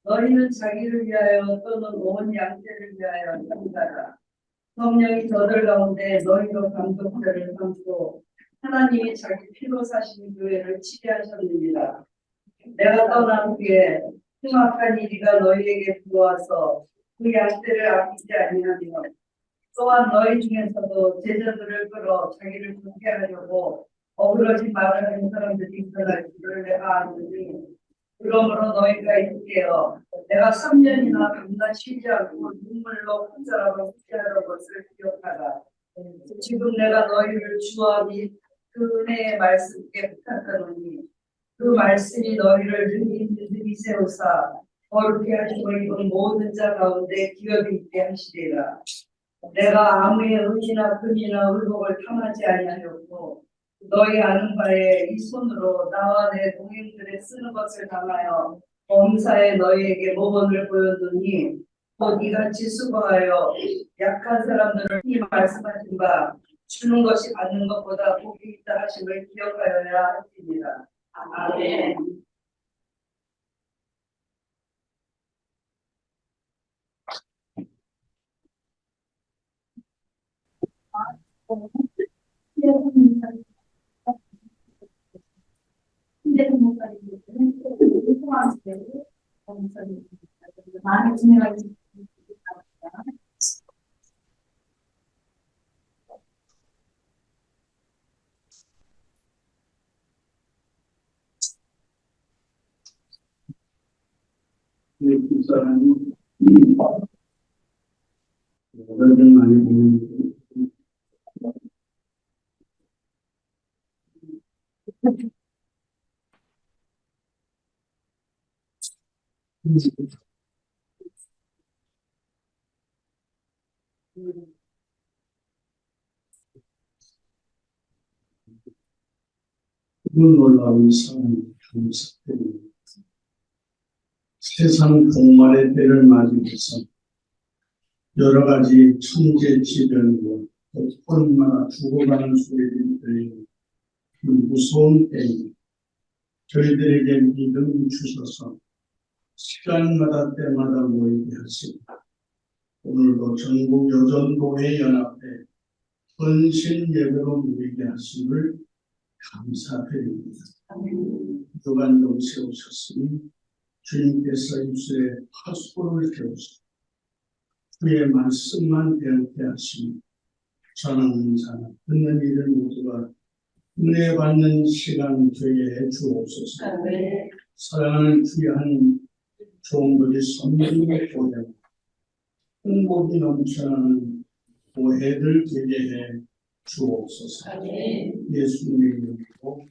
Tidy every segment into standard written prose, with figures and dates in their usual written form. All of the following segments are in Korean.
너희는 자기를 위하여 또는 온 양떼를 위하여 산다라. 성령이 저들 가운데 너희로 감독자를 삼고 하나님이 자기 피로 사신 교회를 치게하셨느니라. 내가 떠난 후에 흉악한 이리가 너희에게 들어와서 그 양떼를 아끼지 아니하며 또한 너희 중에서도 제자들을 끌어 자기를 죽게 하려고 어그러지 말라는 사람들이 있어날 줄을 내가 아느니, 그러므로 너희가 이르게요 내가 3년이나 밤낮 쉬지 않고 눈물로 큰 사람을 후회하는 것을 기억하라. 지금 내가 너희를 주와 및 그 은혜의 말씀께 부탁하노니 그 말씀이 너희를 능히 세우사 거룩히 하시고 입은 모든 자 가운데 기업이 있게 하시리라. 내가 아무의 은이나 금이나 의복을 탐하지 아니하였고 너희 아는 바에 이 손으로 나와 내 동행들의 쓰는 것을 당하여 범사에 너희에게 모범을 보여두니 곧 이같이 수고하여 약한 사람들을 이 말씀하신 바 주는 것이 받는 것보다 복이 있다 하심을 기억하여야 할지니라. 아멘. 많이 진행하고 있습니다. 그 사람이 여러분 많이 보는 그분 놀라운 사랑이 감사드립니다. 세상 종말의 때를 맞이해서 여러 가지 천재지변과 혼마다 죽어가는 소리들이 들리는 그 무서운 때에 저희들에게 믿음을 주셔서 시간마다 때마다 모이게 하시고 오늘도 전국 여전도회 연합회 헌신 예배로 모이게 하심을 감사드립니다. 그동안 세우셨으니 주님께서 입술에 파수를 태우시고 그의 말씀만 배우게 하시니 전하는 자나 듣는 이들 모두가 은혜 받는 시간 되게 해 주옵소서. 사랑하는 귀한 종들이 선물을 보내고 행복이 넘쳐나는 교회들 되게 해 주옵소서. 예수님의 이름으로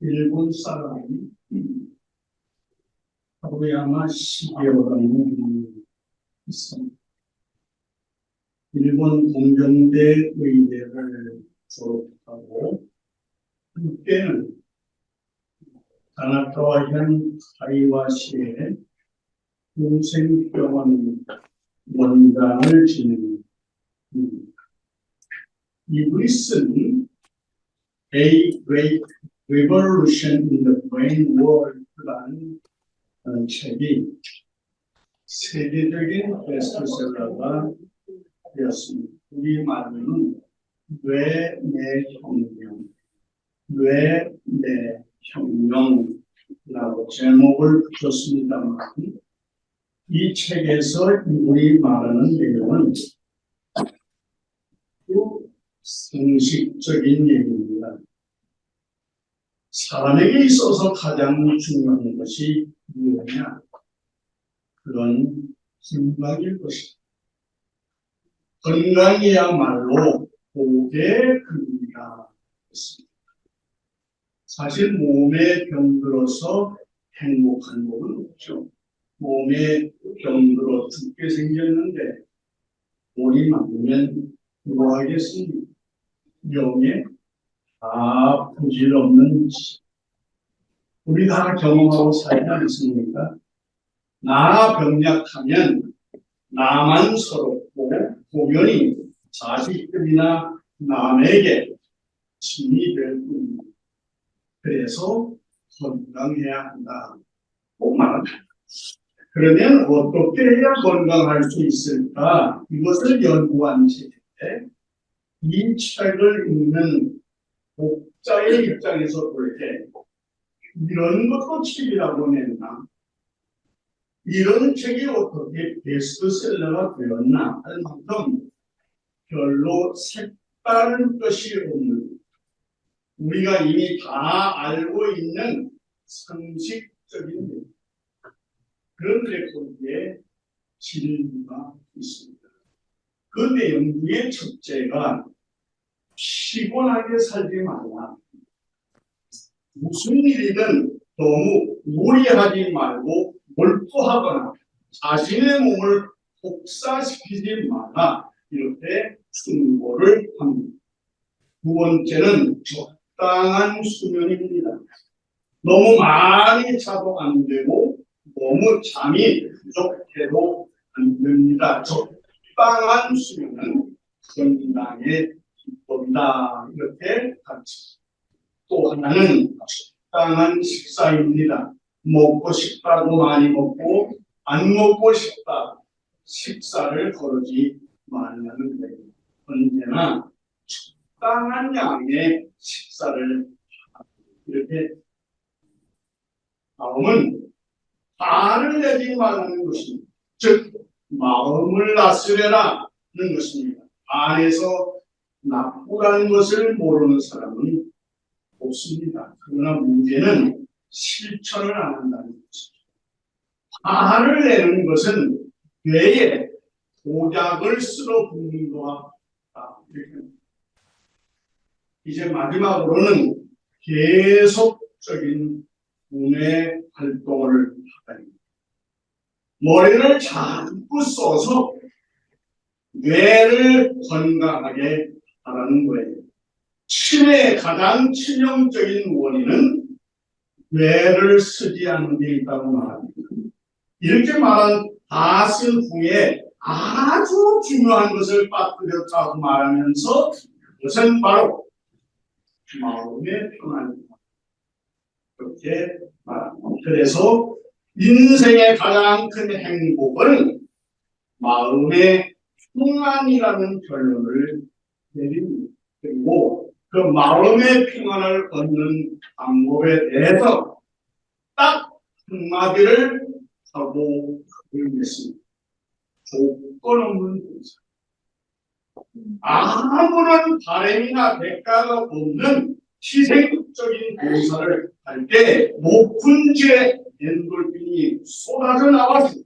일본 사람이 하루에 아마 10여 번은 있습니다. 일본 동경대 의대를 졸업하고 그때는 다나카와 현 하이와시의 동생병원 원장을 지냅니다. 이분이 쓴 A Great Revolution in the Brain World라는 책이 세계적인 베스트셀러가 되었습니다. 우리말로는 왜 내 혁명, 왜 내 혁명이라고 제목을 붙였습니다만 이 책에서 이분이 말하는 내용은 상식적인 얘기입니다. 사람에게 있어서 가장 중요한 것이 무엇이냐? 그건 건강일 것이다. 건강이야말로 복의 근원이다. 사실 몸에 병들어서 행복한 법은 없죠. 몸에 병들어 죽게 생겼는데 돈이 많으면 뭐 하겠습니까? 명예, 다 부질없는 지. 우리 다 경험하고 살지 않습니까? 나 병약하면 나만 서럽고 공연히 자식들이나 남에게 짐이 될 뿐입니다. 그래서 건강해야 한다. 꼭 말합니다. 그러면 어떻게 해야 건강할 수 있을까? 이것을 연구한 책인데 이 책을 읽는 독자의 입장에서 볼 때 이런 것도 책이라고 냈나? 이런 책이 어떻게 베스트셀러가 되었나? 할 만큼 별로 색다른 것이 없는 우리가 이미 다 알고 있는 상식적인 그런데 거기에 진리가 있습니다. 그 내용 중에 첫째가 피곤하게 살지 말라. 무슨 일이든 너무 무리하지 말고 몰두하거나 자신의 몸을 혹사시키지 마라. 이렇게 충고를 합니다. 두 번째는 적당한 수면입니다. 너무 많이 자도 안 되고 너무 잠이 부족해도 안 됩니다. 적당한 수면은 건강의 기법이다. 이렇게 가르칩니다. 또 하나는 적당한 식사입니다. 먹고 싶다고 많이 먹고 안 먹고 싶다 식사를 거르지 말라는 거예요. 언제나 적당한 양의 식사를 이렇게 다음은 화를 내지 말라는 것입니다. 즉 마음을 다스려라는 것입니다. 안에서 나쁘다는 것을 모르는 사람은 없습니다. 그러나 문제는 실천을 안 한다는 것입니다. 화를 내는 것은 뇌에 도약을 쓸어 붓는 것과 같다. 이제 마지막으로는 계속적인 두뇌 활동을 하다. 머리를 자꾸 써서 뇌를 건강하게 하라는 거예요. 치매의 가장 치명적인 원인은 뇌를 쓰지 않는 데 있다고 말합니다. 이렇게 말한 다스 후에 아주 중요한 것을 빠뜨렸다고 말하면서 그것은 바로 마음의 평안입니다. 그렇게 말합니다. 그래서 인생의 가장 큰 행복은 마음의 평안이라는 결론을 내립니다. 그리고 그 마음의 평안을 얻는 방법에 대해서 딱 한마디를 하고 있습니다. 조건 없는 봉사. 아무런 바램이나 대가가 없는 희생적인 봉사를 할 때 높은 지의 엔돌핀이 쏟아져 나와서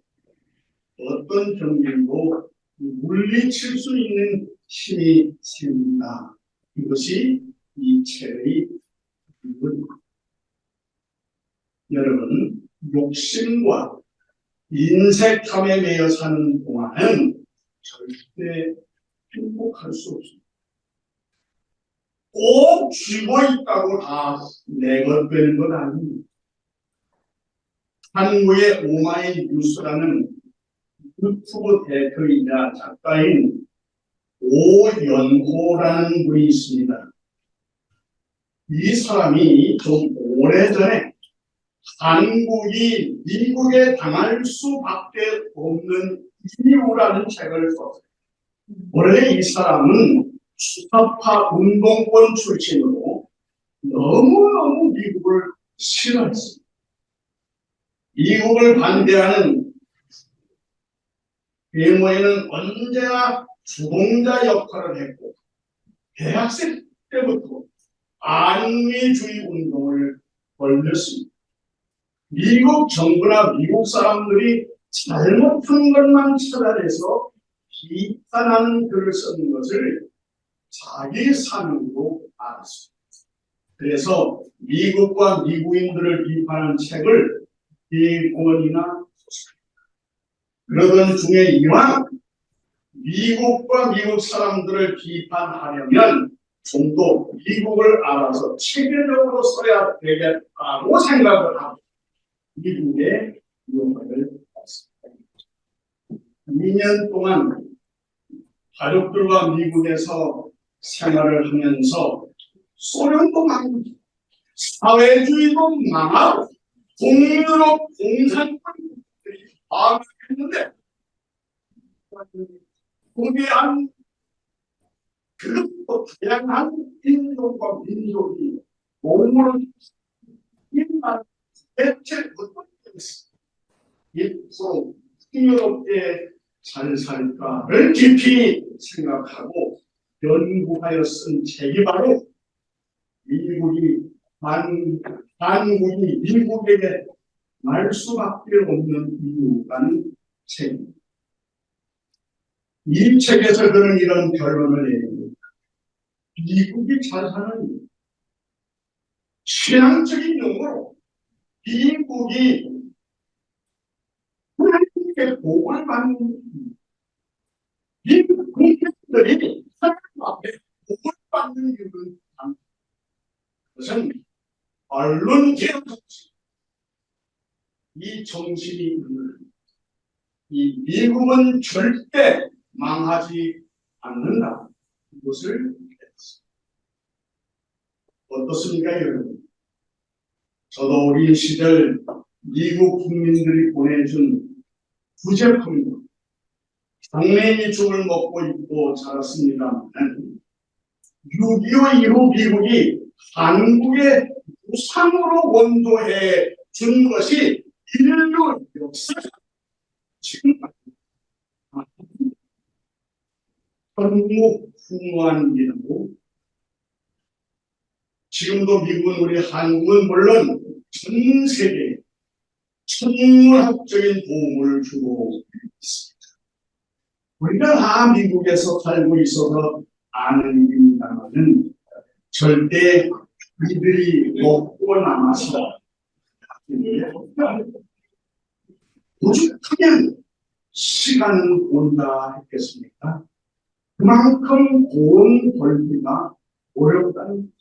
어떤 경쟁도 물리칠 수 있는 힘이 생긴다. 이것이 이 책의 이유입니다. 여러분, 욕심과 인색함에 매여 사는 동안은 절대 행복할 수 없습니다. 꼭 쥐고 있다고 다 내 것 되는 건 아닙니다. 한국의 오마이뉴스라는 유튜브 대표이자 작가인 오연호라는 분이 있습니다. 이 사람이 좀 오래전에 한국이 미국에 당할 수밖에 없는 이유라는 책을 썼어요. 원래 이 사람은 수사파 운동권 출신으로 너무너무 미국을 싫어했습니다. 미국을 반대하는 데모에는 언제나 주동자 역할을 했고 대학생 때부터 안미주의 운동을 벌였습니다. 미국 정부나 미국 사람들이 잘못한 것만 찾아내서 비판하는 글을 쓰는 것을 자기 사명으로 알았습니다. 그래서 미국과 미국인들을 비판하는 책을 4권이나 썼습니다. 그러던 중에 이왕 미국과 미국 사람들을 비판하려면 좀 더 미국을 알아서 체계적으로 써야 되겠다고 생각을 하고 미국의 유학을 했습니다. 2년 동안 가족들과 미국에서 생활을 하면서 소련도 망하고 사회주의도 망하고 동유럽 공산권들이 망했는데 거대한 그 다양한 인종과 민족이 몸을 힘만 대체 어떤 서로 풍요롭게 잘 살까를 깊이 생각하고 연구하여 쓴 책이 바로 한국이 미국에게 말 수밖에 없는 이유라는 책입니다. 이 책에서 그는 이런 결론을 내립니다. 미국이 잘 사는 이유, 신앙적인 용어로 미국이 하나님께 복을 받는 이유, 미국 국민들이 하나님 앞에 복을 받는 이유는 그것은 언론 개혁 정신, 이 정신이 있는 이 미국은 절대 망하지 않는다. 이것을 했습니다. 어떻습니까, 여러분? 저도 어린 시절 미국 국민들이 보내준 부제품과 장래의 죽을 먹고 입고 자랐습니다만 6.25 이후 미국이 한국의 우상으로 원조해 준 것이 인류 역사적 지금까지 전무후무한 일이고 지금도 미국은 우리 한국은 물론 전 세계에 천문학적인 도움을 주고 있습니다. 우리가 다 미국에서 살고 있어서 아는 일입니다만은 절대 이들이 먹고 남아서 오죽하면 시간은 온다 했겠습니까? 그만큼 돈 벌기가 어렵다는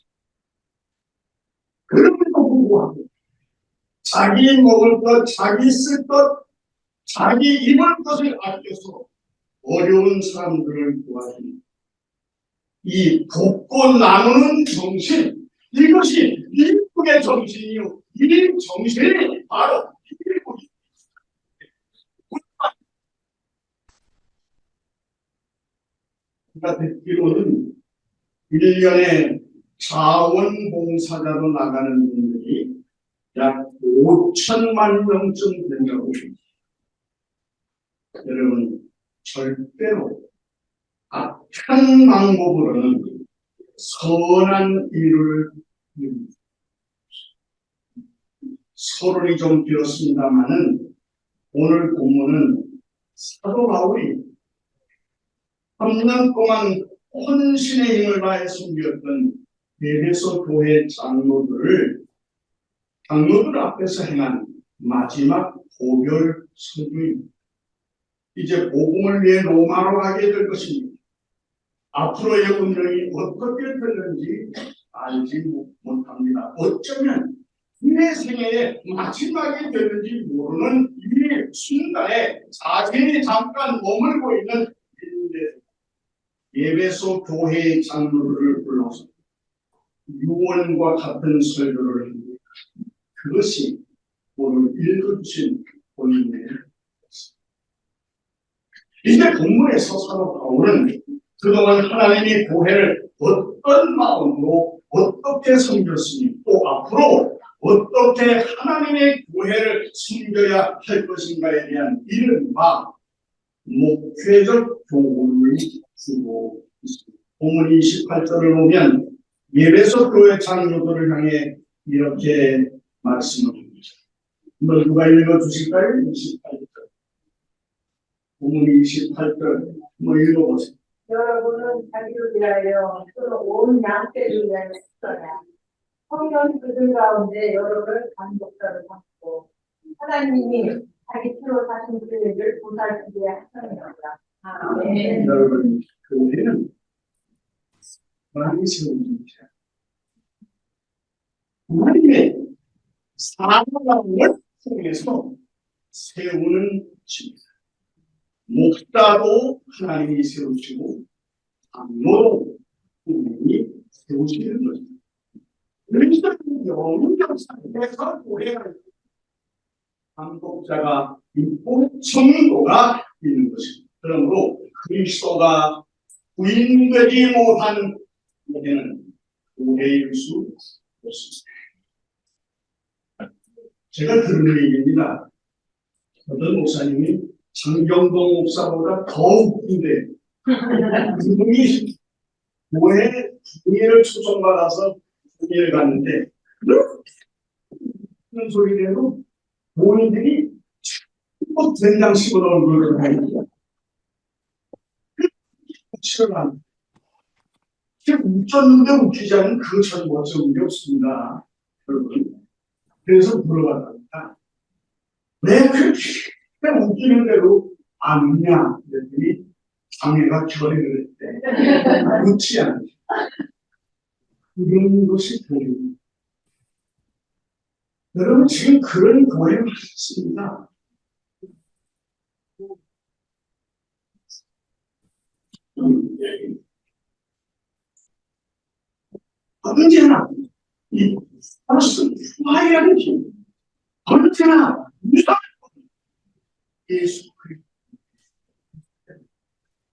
그럼에도 불구하고 자기 먹을 것, 자기 쓸 것, 자기 입을 것을 아껴서 어려운 사람들을 도와줍니다. 이 돕고 나누는 정신, 이것이 미국의 정신이요. 이 정신이 바로 미국이 제가 듣기로는 1년에 자원봉사자로 나가는 분들이 약 5천만 명쯤 된다고 합니다. 여러분, 절대로 악한 방법으로는 선한 일을 서론이 좀 길었습니다만은 오늘 본문은 사도 바울이 3년 동안 헌신의 힘을 다해 숨겼던 에베소 교회 장로들 앞에서 행한 마지막 고별 설교입니다. 이제 복음을 위해 로마로 가게 될 것입니다. 앞으로의 운명이 어떻게 될는지 알지 못합니다. 어쩌면 내 생애의 마지막이 되는지 모르는 이 순간에 자신이 잠깐 머물고 있는 에베소 교회의 장로들을 불러서 유언과 같은 설교를 합니다. 그것이 오늘 읽어주신 본문의 이제 본문에서 사도 바울은 그동안 하나님이 교회를 어떤 마음으로 어떻게 섬겼으니 또 앞으로 어떻게 하나님의 교회를 섬겨야 할 것인가에 대한 이른바 목회적 교훈을 주고 있습니다. 본문 28절을 보면 에베소 교회 장로들을 향해 이렇게 말씀을 합니다. 누가 읽어주실까요? 28절. 본문 28절 읽어보세요. 여러분은 자기를 위하여 또 온 양떼를 위하여 쓰더라. 성령 그들 가운데 여러를 감독자로 삼고 하나님이 자기 피로 사신 교회를 보살피게 하셨느니라. 아멘. 여러분, 교회는 하나님이 세우는 것이야. 하나님의 사랑을 통해서 세우는 것입니다. 목사도 하나님이 세우시고 장로도 하나님이 세우시는 것입니다. 그리스도의 영역상에서 교회를 감독자가 있고 성도가 있는 것입니다. 그러므로 그리스도가 부인되지 못한 교회는 교회일 수 없습니다. 제가 들은 얘기입니다. 어떤 목사님이 장경동 목사보다 더 웃긴데 그분이 교회 부인을 초청받아서 교회를 갔는데 그런 소리대로 본인들이 꼭 된장식으로 얼굴을 하니까 싫어하는 웃겼는데 웃기지 않은 그 전모습이 없습니다. 여러분. 그래서 물어봤답니다. 왜 그렇게 웃기는 대로 안 웃냐? 그랬더니 장애가 결의를 했대. 웃지 않지. 이런 것이 교회입니다. 여러분 지금 그런 교회를 하셨습니다. 언제나 이 말씀 후하여야 되지. 언제나 무상 예수 그리스도.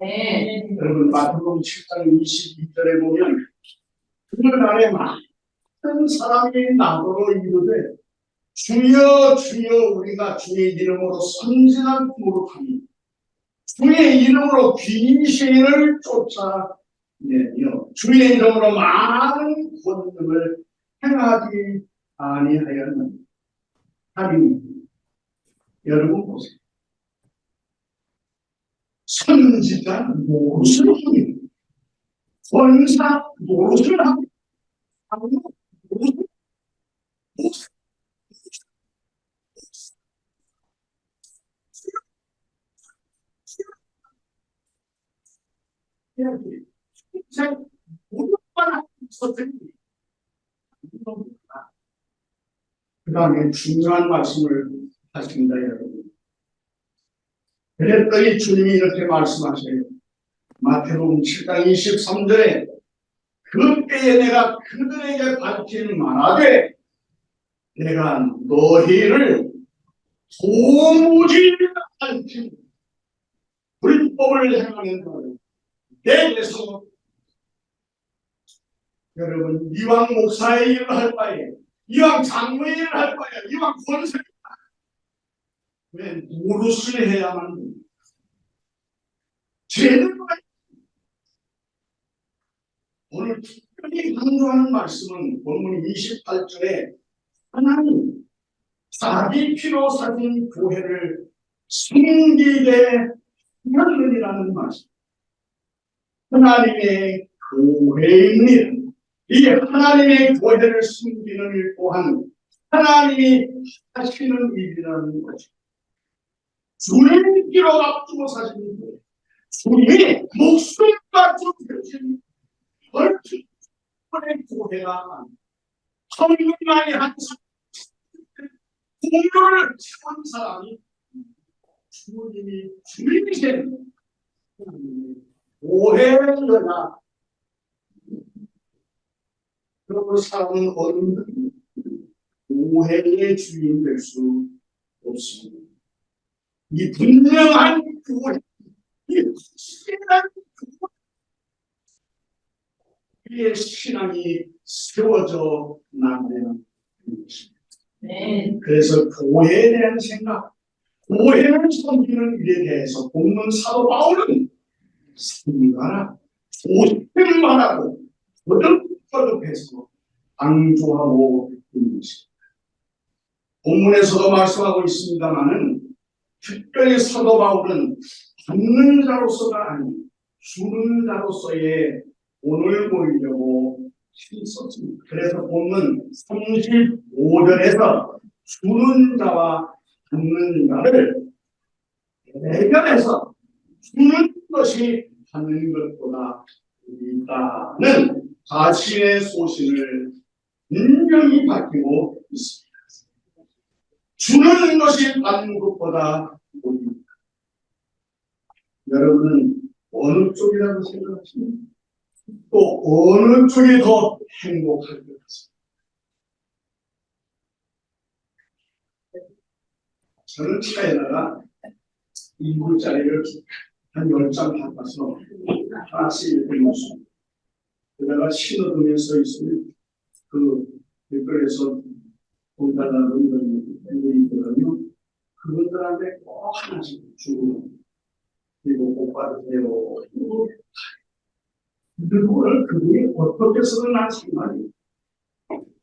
네. 여러분 마태복음 7장 22절에 보면 그들 안에 많은 사람이 나더러 이르되 주여 주여 우리가 주의 이름으로 선지한 노릇하니 주의 이름으로 귀신을 쫓아내며 주의 이름으로 많은 권능을 행하지 아니하였느니. 하나님 여러분 보세요. 선지자 노릇을 하니 권사 노릇을 하고 노릇을 해야지. 인생 모든 하고 있었더니 그 다음에 중요한 말씀을 하십니다, 여러분. 그랬더니 주님이 이렇게 말씀하셔요. 마태복음 7장 23절에 그때에 내가 그들에게 밝히는 말하되 내가 너희를 도무지 밝힌 불법을 행하는 자를 내게서 여러분 이왕 목사의 일을 할 바에 이왕 장로의 일을 할 바에 이왕 권세를 왜 노릇을 해야만 제대로 오늘 특별히 강조하는 말씀은 본문 28절에 하나님 자기 피로 사신 교회를 숨기게 하느니라는 말씀. 하나님의 교회입니다. 이 하나님의 교회를 숨기는 일 또한 하나님이 하시는 일이라는 것입니다. 주님의 피로 앞두고 사신 교회, 주님이 목숨과 주신 얼핏 교회가 성령만이 한 공로를 세운 사람이 주님이신 교회여야 그 사람은 어른들이 교회의 주인 될 수 없습니다. 이 분명한 교회, 이 확실한 교회의 신앙이 세워져 나가는 것입니다. 네. 그래서 교회에 대한 생각, 교회를 섬기는 일에 대해서 본문 사도 바울은 성가라, 조심하라고 거듭거듭해서 강조하고 있는 것입니다. 본문에서도 말씀하고 있습니다만은 특별히 사도 바울은 받는 자로서가 아닌 주는 자로서의 본을 보이려고 힘썼습니다. 그래서 본문 35절에서 주는 자와 받는 자를 대결해서 주는 것이 받는 것보다 있다는 자신의 소신을 분명히 밝히고 있습니다. 주는 것이 받는 것보다 못입니다. 여러분은 어느 쪽이라고 생각하십니까? 또 어느 쪽이 더 행복할 것 같습니다. 저는 차에다가 이불짜리를 한 10장 바꿔서 하나씩 이렇게 놓습니다. 그러다가 신호등에 서 있으면 그 길거리에서 돈 달라고 이런 분들이 있거든요. 그분들한테 꼭 하나씩 주고 그리고 복 받으세요. 그걸 그분이 어떻게 해서든 난 상관이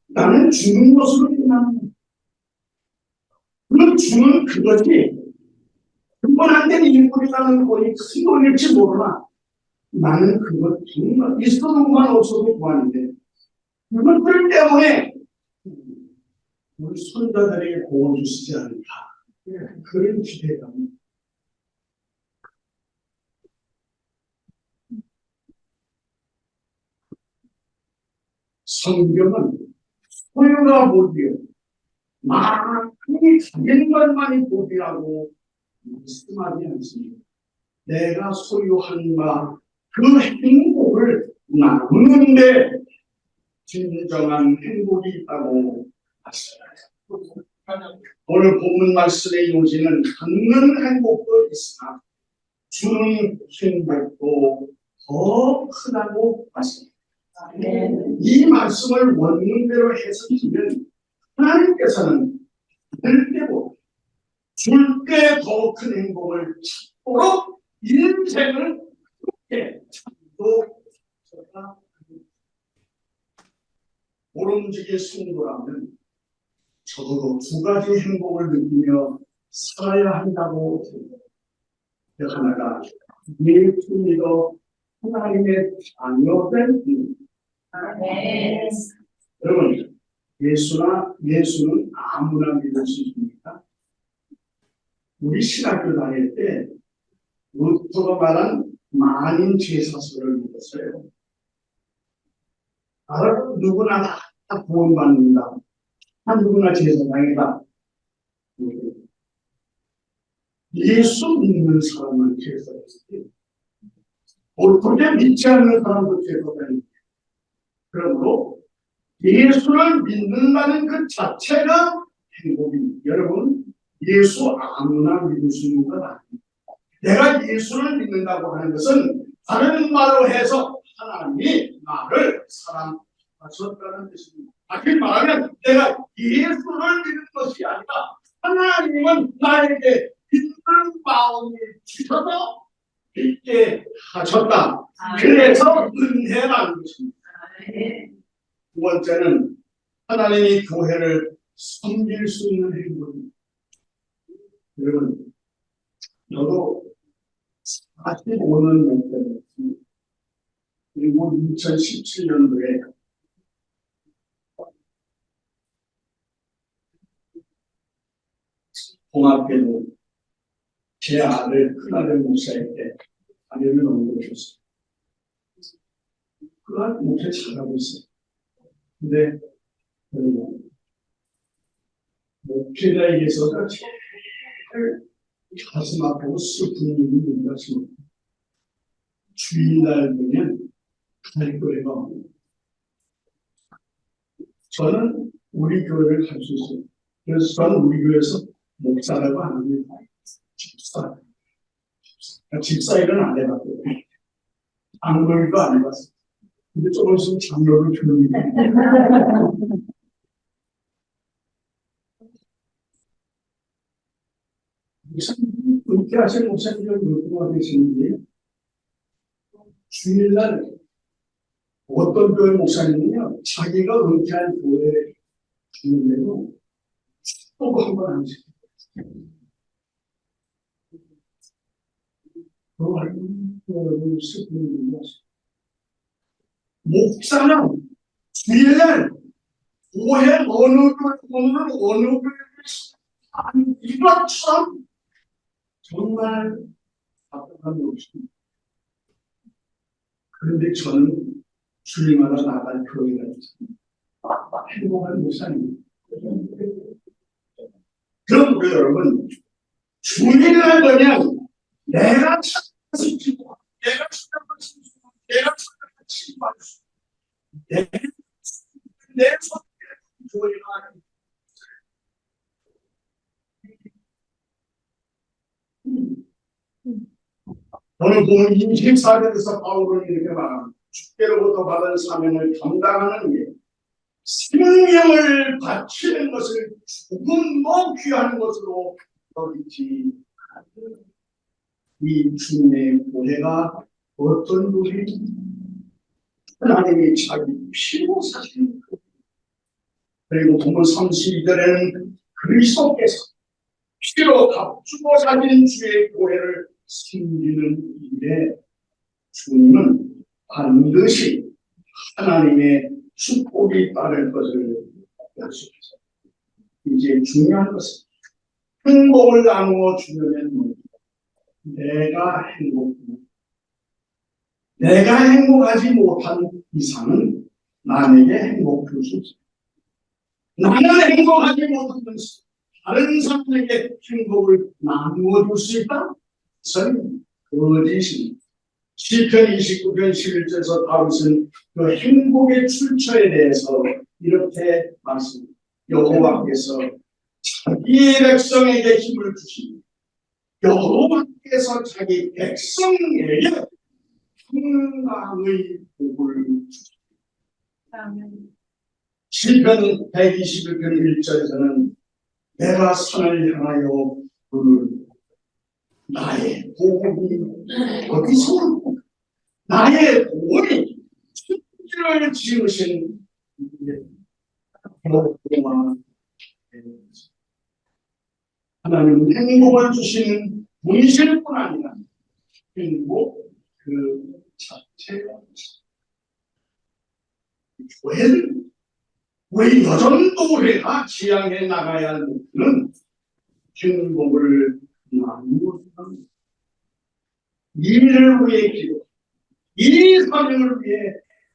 나는 주는 것으로 끝나는 그 주는 그것이 그분한테는 인물이라는 돈이 큰 돈일지 모르나 나는 그것 정말 있어도 그만 없어도 그만인데 그것들 때문에 우리 손자들에게 복을 주시지 않을까 그런 기대감. 성경은 소유가 못이요 많이 가진 것만이 복이라고 말씀하지 않습니다. 내가 소유한 바 그 행복을 나누는데 진정한 행복이 있다고 말씀합니다. 오늘 본문 말씀의 요지는 갖는 행복도 있으나 주는 행복도 더 크다고 말씀합니다. 이 말씀을 원문대로 해석하면 하나님께서는 받을 때보다 줄 때 더 큰 행복을 찾도록 인생을 그렇게 찾도록 오른쪽의 성도라면 적어도 두 가지 행복을 느끼며 살아야 한다고 생각합니다. 하나가 예수 믿어 하나님의 자녀된 일. 여러분, 예수는 아무나 믿을 수 있습니까? 우리 신학교 다닐 때 루터가 말한 만인 제사서를 믿었어요. 알아도 누구나 다 구원받는다. 누구나 제사장이다. 예수 믿는 사람만 제사장이지. 어떻게 믿지 않는 사람도 제사장이지. 그러므로 예수를 믿는다는 그 자체가 행복입니다. 여러분, 예수 아무나 믿을 수 있는 건 아닙니다. 내가 예수를 믿는다고 하는 것은 다른 말로 해서 하나님이 나를 사랑하셨다는 뜻입니다. 다시 말하면 내가 예수를 믿는 것이 아니라 하나님은 나에게 믿는 마음을 주셔서 믿게 하셨다. 그래서 은혜라는 것입니다. 두 번째는 하나님이 교회를 섬길 수 있는 행동입니다. 여러분, 저도 45년 목회했습니다. 그리고 2017년도에 봉합회로 제 아들, 큰아들 목사에게 아내를 넘겨주셨어요. 그 아들 목사 잘하고 있어요. 근데 목회자에게서 제일 가슴 아프고 슬픈 일이 뭔가 싶어요. 주일날 되면 갈 거리가 없는. 저는 우리 교회를 갈 수 있어요. 그래서 저는 우리 교회에서 목사라고 안 합니다. 집사 일은 안 해봤고요. 장로일도 안 해봤어요. 근데 조금 있으면 장로를 주는데. 목사님, 은퇴하신 목사님들 몇 분가 계시는데, 주일날 어떤 교회 목사님은요, 자기가 은퇴한 교회에 갔는데도 축복 한번 안 시켜요. 그거 알고 여러분 슬픈 일이 있어요. 목사는 주일날 교회 어느 교회를 이것처럼 정말 답답한 것입니다. 그런데 저는 주님마다 나갈 교회가 있습니다. 행복한 목사님. 그럼 우리 여러분, 주님을 보면 내가 찾아서 지고, 내가 찾아서 지고, 내가 찾아서 지고, 내 손에 교회가 오늘 보면 24절에서 바울은 이렇게 말합니다. 주께로부터 받은 사명을 감당하는 게 생명을 바치는 것을 조금도 귀한 것으로 여기지 않는 이 주님의 교회가 어떤 분이 하나님이 자기 피로 사신 그리고 보면 32절에는 그리스도께서 피로 값주고 사신 주의 교회를 섬기는 일에 주님은 반드시 하나님의 축복이 따를 것을 약속하셨습니다. 이제 중요한 것은 행복을 나누어 주려면 뭡니까? 내가 행복하지 못한 이상은 남에게 행복 줄 수 없습니다. 나는 행복하지 못한 것은 다른 사람에게 행복을 나누어 줄 수 있다? 그것은 거짓입니다. 시편 29편 11절에서 다윗은 그 행복의 출처에 대해서 이렇게 말씀합니다. 여호와께서 자기 백성에게 힘을 주십니다. 여호와께서 자기 백성에게 평강의 복을 주십니다. 시편 121편 1절에서는 내가 산을 향하여 부를 나의 복이 어디서 나의 복이 천지를 지으신 하나님은 행복을 주시는 분이실 뿐 아니라 행복 그 자체가 교회는 우리 여전도회가 지향해 나가야 할 목표는 행복을 나누는 이 일을 위해 기도, 이 사명을 위해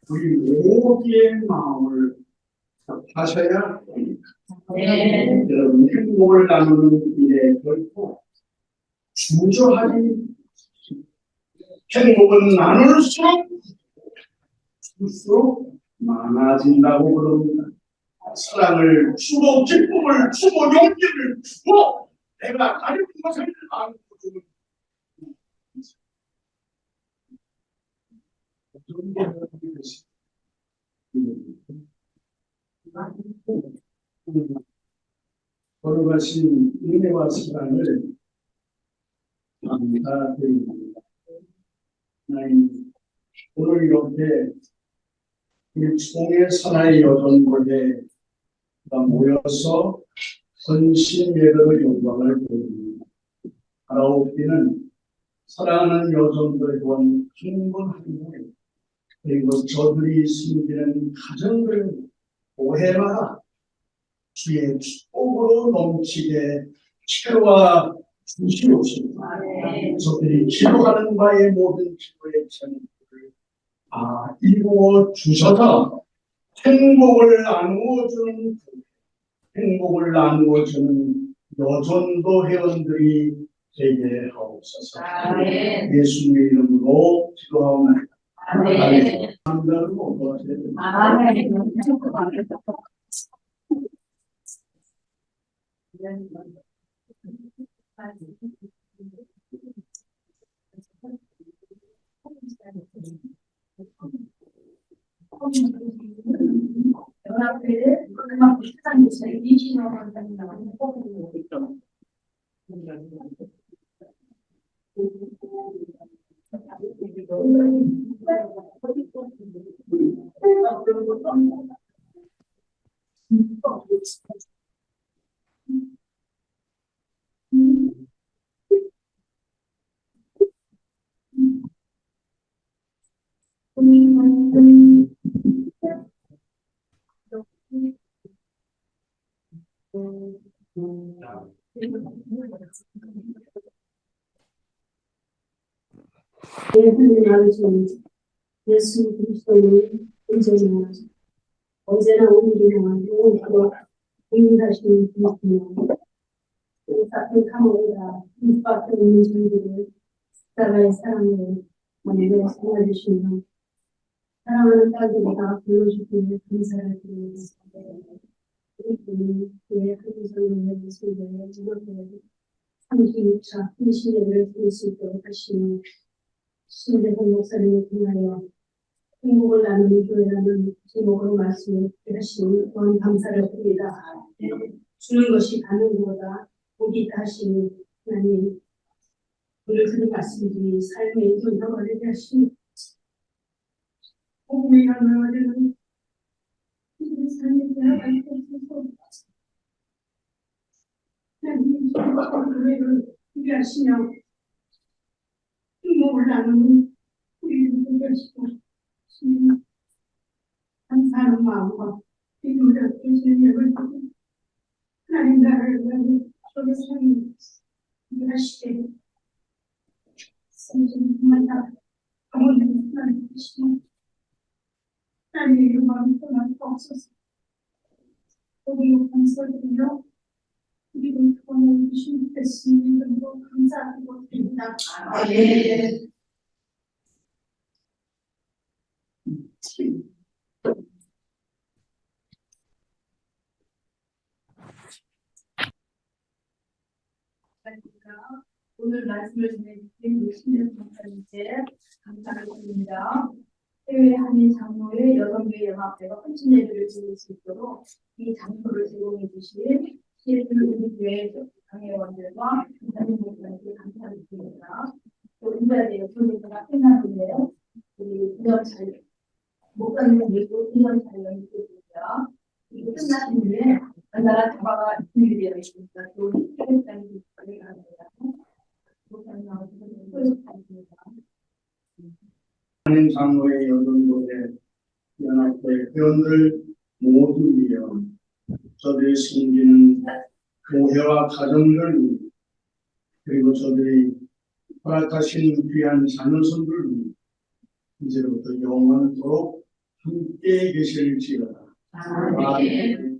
우리 모두의 마음을 하셔야 합니다. 네. 여러분 행복을 나누는 일에 결코 주저하지 마십시오. 행복은 나눌수록 줄수록 많아진다고 그럽니다. 사랑을 주고 기쁨을 주고 용기를 주고 내가 가진 것을 나누고 주는 걸어가신 은혜와 사랑을 감사드립니다. 하나님, 오늘 이렇게 이 총회 사나이 여전고에 모여서 헌신 예배의 영광을 드립니다. 하나옵기는 사랑하는 여전도의 원 충분한 그리고 저들이 숨기는 가정들 오해마다 주의 축복으로 넘치게 채워 주시옵소서. 저들이 기도하는 바의 모든 기도의 제목들을 이루어 주셔서 행복을 나누어 주는 여전도 회원들이 되게 하옵소서. 예수님의 이름으로 기도하옵나이다. 아멘. 연합회를 그만 비슷한데서 이진호 원장님하고 예수님 그리스도의 언제나 우리는 영원토록 인하시는 분이시며 사표 탐험이라 밑밖에 없는 저희들을 십자가의 사랑으로 먼저 살려주시며 사랑하는 딸들이가 불러주기를 감사를 드립니다. 우리 부모님 교회 한국성을 예수님의 지도자를 36차 신신예를 드릴 수 있도록 하시며 신대선 목사님을 통하여 행복을 나누는 교회라는 제목으로 말씀을 하시니 또한 감사를 드립니다. 주는 것이 받는 것보다 복이 있다 하시니 하나님 오늘 들은 말씀들이 삶의 전도가 되게 하시니 복음의 향을 되는 우리 삶의 대화가 되어서 하나님 교회를 준비하시며 행복을 나누는 우리를 되게 하시고 감사하는 마음과 기도를 주시는 예를 두고 하나님 나라를 위하여 저의 삶을 하시게 성전만 다 아무튼 하나님 하시며 하나님의 영광을 떠나지 없어서 우리로 감사드리며 우리를 구원해 주신 예수님 이름으로 감사드리고 드립니다. 아멘. 오늘 말씀을 전해주신 유신현 목사님께 감사드립니다. 해외 한인 장로의 여성교회 연합회가 헌신 예배를 드릴 수 있도록 이 장소를 제공해 주신 시애틀 우리교회 강회원들과 김사님 목사님께 감사드립니다. 또 인자대의 교회가 끝나는데요. 우리 인연잘 목사님들도 인연잘 연주해주세요. 이게 끝나신 후에 나라 대화가 준비되어 있습니다. 또 희생장이 가능합니다. 목사님 나와주셔서 감사합니다. 한인 장로의 여성교회 연합회 회원들 모두 위하여 저들이 섬기는 교회와 가정들 위해 그리고 저들이 허락하신 귀한 자녀손들 위해 이제부터 영원토록 함께 계실지어다. 아멘.